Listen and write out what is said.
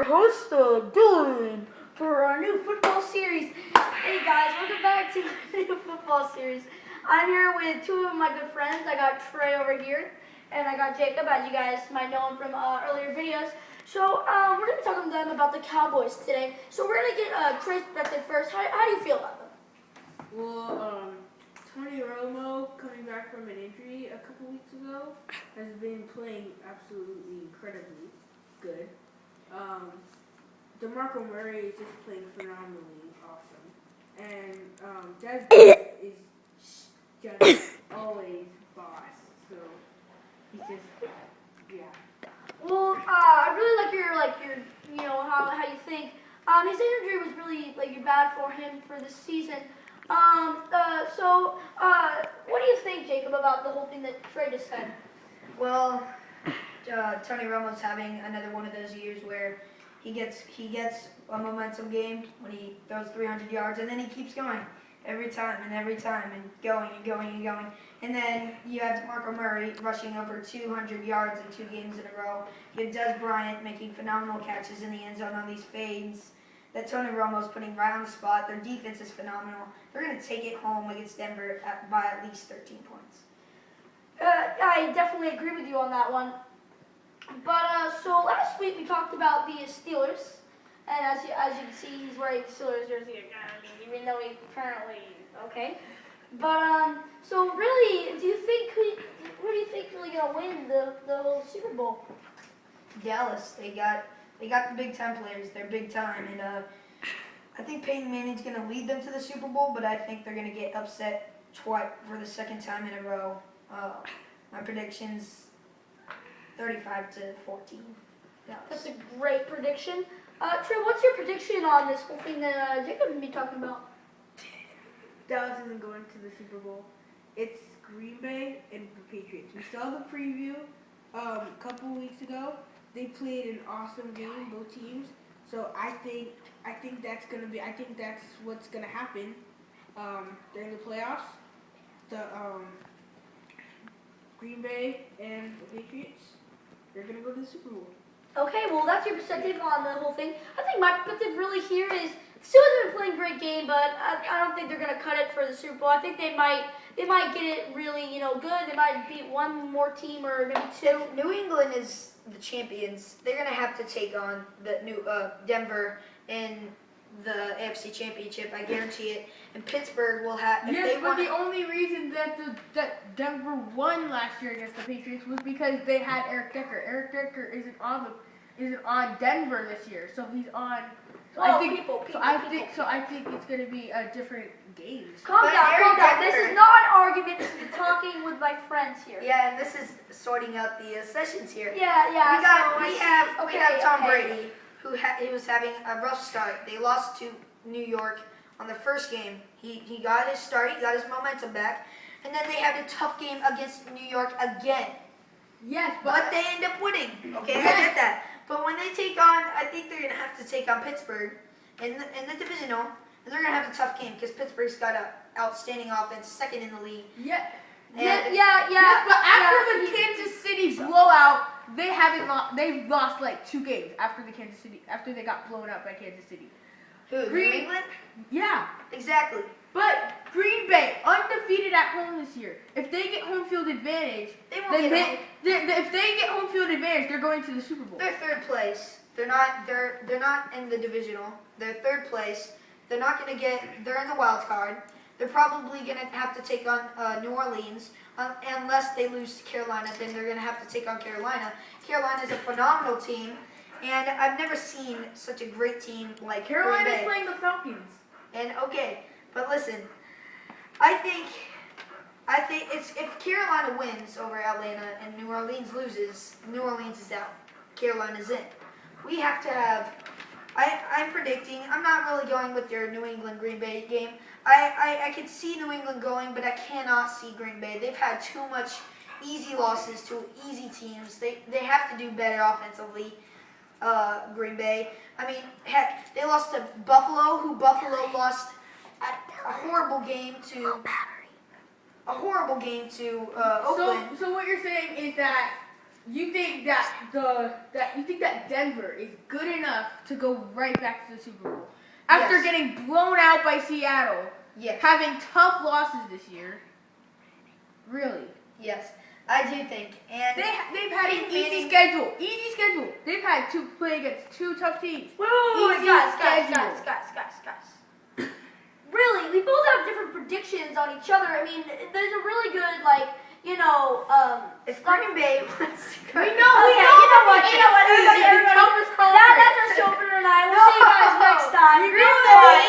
host, Dylan, for our new football series. Hey guys, welcome back to the new football series. I'm here with two of my good friends. I got Trey over here, and I got Jacob, as you guys might know him from earlier videos. So we're going to be talking to them about the Cowboys today. So we're going to get Trey's perspective first. How do you feel about them? Well, Tony Romo, coming back from an injury a couple weeks ago, has been playing absolutely incredibly good. DeMarco Murray is just playing phenomenally awesome. And Des is just always boss. So he's just, yeah. Well, I really like your you know, how you think. His injury was really bad for him for this season. So what do you think, Jacob, about the whole thing that Trey just said? Well, Tony Romo's having another one of those years where he gets a momentum game when he throws 300 yards, and then he keeps going every time and going. And then you have DeMarco Murray rushing over 200 yards in 2 games in a row. You have Des Bryant making phenomenal catches in the end zone on these fades that Tony Romo's putting right on the spot. Their defense is phenomenal. They're going to take it home against Denver by at least 13 points. I definitely agree with you on that one. But so last week we talked about the Steelers, and as you can see, he's wearing the Steelers jersey again, even though he apparently okay. But so really, who do you think really gonna win the whole Super Bowl? Dallas, they got the big time players. They're big time, and I think Peyton Manning's going to lead them to the Super Bowl, but I think they're going to get upset twice for the second time in a row. My prediction's 35-14. Dallas. That's a great prediction. Trey, what's your prediction on this whole thing that Jacob will be talking about? Dallas isn't going to the Super Bowl. It's Green Bay and the Patriots. We saw the preview a couple weeks ago. They played an awesome game, both teams. So I think that's what's gonna happen during the playoffs. The Green Bay and the Patriots, they're gonna go to the Super Bowl. Okay, well that's your perspective on the whole thing. I think my perspective really here is Steelers have been playing a great game, but I don't think they're gonna cut it for the Super Bowl. I think they might get it really good. They might beat one more team or maybe two. If New England is the champions, they're going to have to take on the new Denver in the AFC Championship. I guarantee it. And Pittsburgh will have. But the only reason that Denver won last year against the Patriots was because they had Eric Decker. Eric Decker isn't on Denver this year, so he's on. So I think it's going to be a different game. Calm down. This is not an argument. This is talking with my friends here. Yeah, and this is sorting out the sessions here. Yeah. We have Tom Brady, he was having a rough start. They lost to New York on the first game. He got his start. He got his momentum back, and then they had a tough game against New York again. Yes, but they end up winning. Okay, I get that. But when they take on, I think they're going to have to take on Pittsburgh in the divisional, and they're going to have a tough game because Pittsburgh's got an outstanding offense, second in the league. Yeah. But after the Kansas City blowout, they've lost like 2 games after they got blown out by Kansas City. Who? New England? Yeah. Exactly. But Green Bay, undefeated at home this year. If they get home field advantage, if they get home field advantage, they're going to the Super Bowl. They're third place. They're not in the divisional. They're third place. They're in the wild card. They're probably going to have to take on New Orleans. Unless they lose to Carolina, then they're going to have to take on Carolina. Carolina's a phenomenal team, and I've never seen such a great team like Carolina's Green Bay. playing the Falcons. And but listen, I think if Carolina wins over Atlanta and New Orleans loses, New Orleans is out. Carolina's in. We have to have. I'm predicting. I'm not really going with your New England Green Bay game. I can see New England going, but I cannot see Green Bay. They've had too much easy losses to easy teams. They have to do better offensively. Green Bay. I mean, heck, they lost to Buffalo, Buffalo lost a horrible game to Oakland. So what you're saying is that you think that Denver is good enough to go right back to the Super Bowl after Yes. getting blown out by Seattle, Yes. having tough losses this year? Really? Yes, I do think. And They've had an Peyton easy Manning- schedule. Easy schedule. They've had to play against two tough teams. Wait, Easy guys. Really, we both have different predictions on each other. I mean, there's a really good, like, if Green Bay wants to go, We know. Okay, you know what? Everybody, Toughest conference. that's our show for tonight. We'll see you guys next time. Green Bay.